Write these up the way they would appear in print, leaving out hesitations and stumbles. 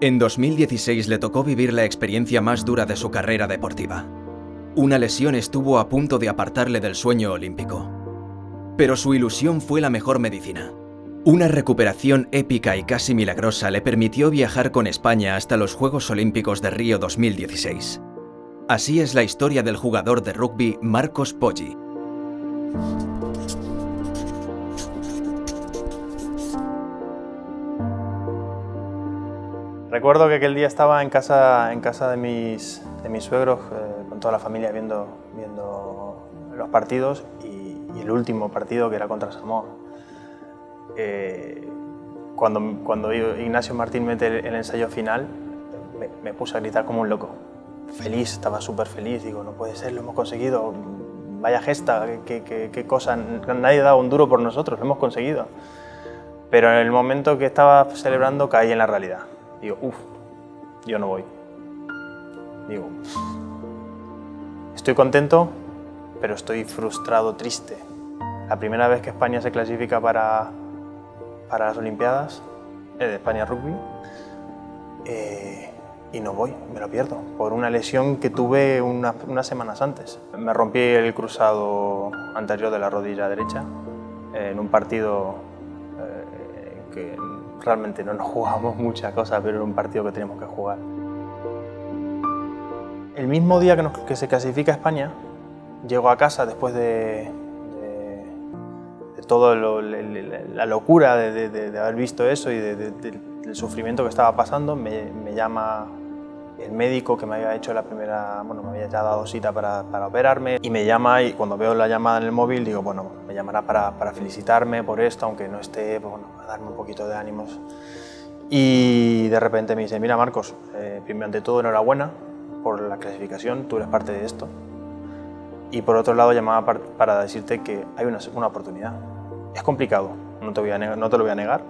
En 2016 le tocó vivir la experiencia más dura de su carrera deportiva. Una lesión estuvo a punto de apartarle del sueño olímpico. Pero su ilusión fue la mejor medicina. Una recuperación épica y casi milagrosa le permitió viajar con España hasta los Juegos Olímpicos de Río 2016. Así es la historia del jugador de rugby Marcos Poggi. Recuerdo que aquel día estaba en casa de mis suegros, con toda la familia viendo los partidos y el último partido, que era contra Samoa. Cuando Ignacio Martín mete el ensayo final, me puse a gritar como un loco. Feliz, estaba súper feliz, digo, no puede ser, lo hemos conseguido, vaya gesta, qué cosa, nadie ha dado un duro por nosotros, lo hemos conseguido. Pero en el momento que estaba celebrando caí en la realidad. Digo, yo no voy. Digo, estoy contento, pero estoy frustrado, triste. La primera vez que España se clasifica para las Olimpiadas, de España Rugby, y no voy, me lo pierdo, por una lesión que tuve unas semanas antes. Me rompí el cruzado anterior de la rodilla derecha en un partido que realmente no nos jugamos muchas cosas, pero era un partido que teníamos que jugar. El mismo día que se clasifica España, llego a casa después de toda la locura de haber visto eso y del sufrimiento que estaba pasando. Me llama el médico que me había hecho me había ya dado cita para operarme, y me llama, y cuando veo la llamada en el móvil digo, bueno, me llamará para felicitarme por esto, aunque no esté, pues bueno, a darme un poquito de ánimos. Y de repente me dice, mira Marcos, primero ante todo enhorabuena por la clasificación, tú eres parte de esto. Y por otro lado llamaba para decirte que hay una oportunidad. Es complicado, no te lo voy a negar,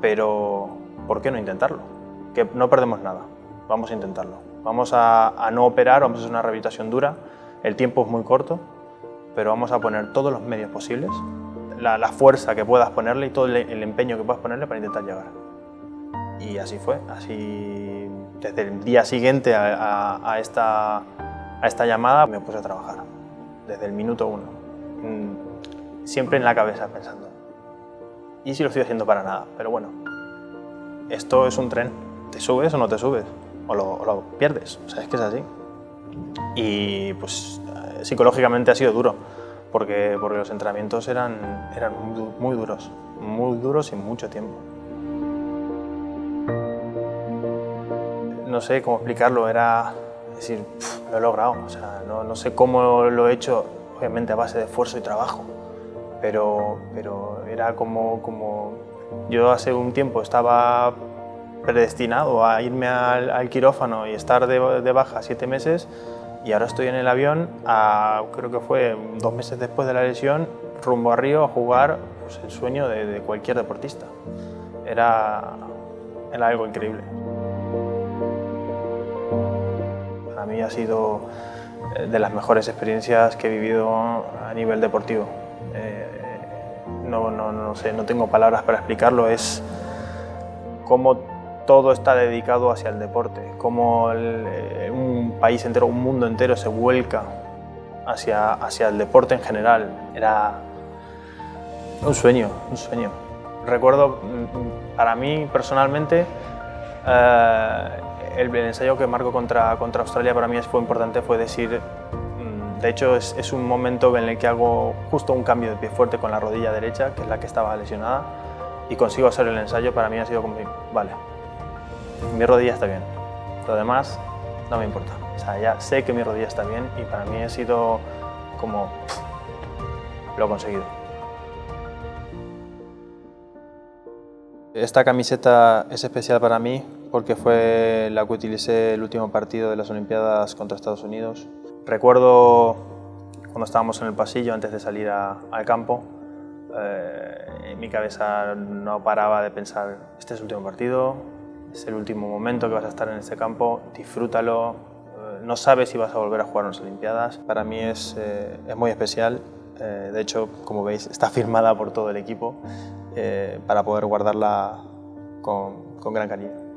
pero ¿por qué no intentarlo? Que no perdemos nada. Vamos a intentarlo. Vamos a no operar, vamos a hacer una rehabilitación dura. El tiempo es muy corto, pero vamos a poner todos los medios posibles, la fuerza que puedas ponerle y todo el empeño que puedas ponerle para intentar llegar. Y así fue. Así, desde el día siguiente a esta llamada me puse a trabajar. Desde el minuto 1. Siempre en la cabeza pensando. ¿Y si lo estoy haciendo para nada? Pero bueno, esto es un tren. ¿Te subes o no te subes? O lo pierdes, o sea, es que es así. Y pues psicológicamente ha sido duro, porque los entrenamientos eran muy duros y mucho tiempo. No sé cómo explicarlo, era decir, lo he logrado, o sea, no sé cómo lo he hecho, obviamente a base de esfuerzo y trabajo, pero era como yo hace un tiempo estaba predestinado a irme al quirófano y estar de baja 7 meses, y ahora estoy en el avión, creo que fue 2 meses después de la lesión, rumbo a Río a jugar, pues, el sueño de cualquier deportista. Era algo increíble. Para mí ha sido de las mejores experiencias que he vivido a nivel deportivo. No sé, no tengo palabras para explicarlo, es cómo todo está dedicado hacia el deporte, cómo un país entero, un mundo entero se vuelca hacia el deporte en general. Era un sueño. Recuerdo, para mí personalmente, el ensayo que marco contra Australia para mí fue importante, fue decir, de hecho es un momento en el que hago justo un cambio de pie fuerte con la rodilla derecha, que es la que estaba lesionada, y consigo hacer el ensayo. Para mí ha sido como, vale, mi rodilla está bien, lo demás no me importa. O sea, ya sé que mi rodilla está bien, y para mí ha sido como, lo he conseguido. Esta camiseta es especial para mí porque fue la que utilicé el último partido de las Olimpiadas contra Estados Unidos. Recuerdo cuando estábamos en el pasillo antes de salir al campo, en mi cabeza no paraba de pensar, este es el último partido, es el último momento que vas a estar en este campo, disfrútalo, no sabes si vas a volver a jugar en las Olimpiadas. Para mí es muy especial, de hecho, como veis, está firmada por todo el equipo para poder guardarla con gran cariño.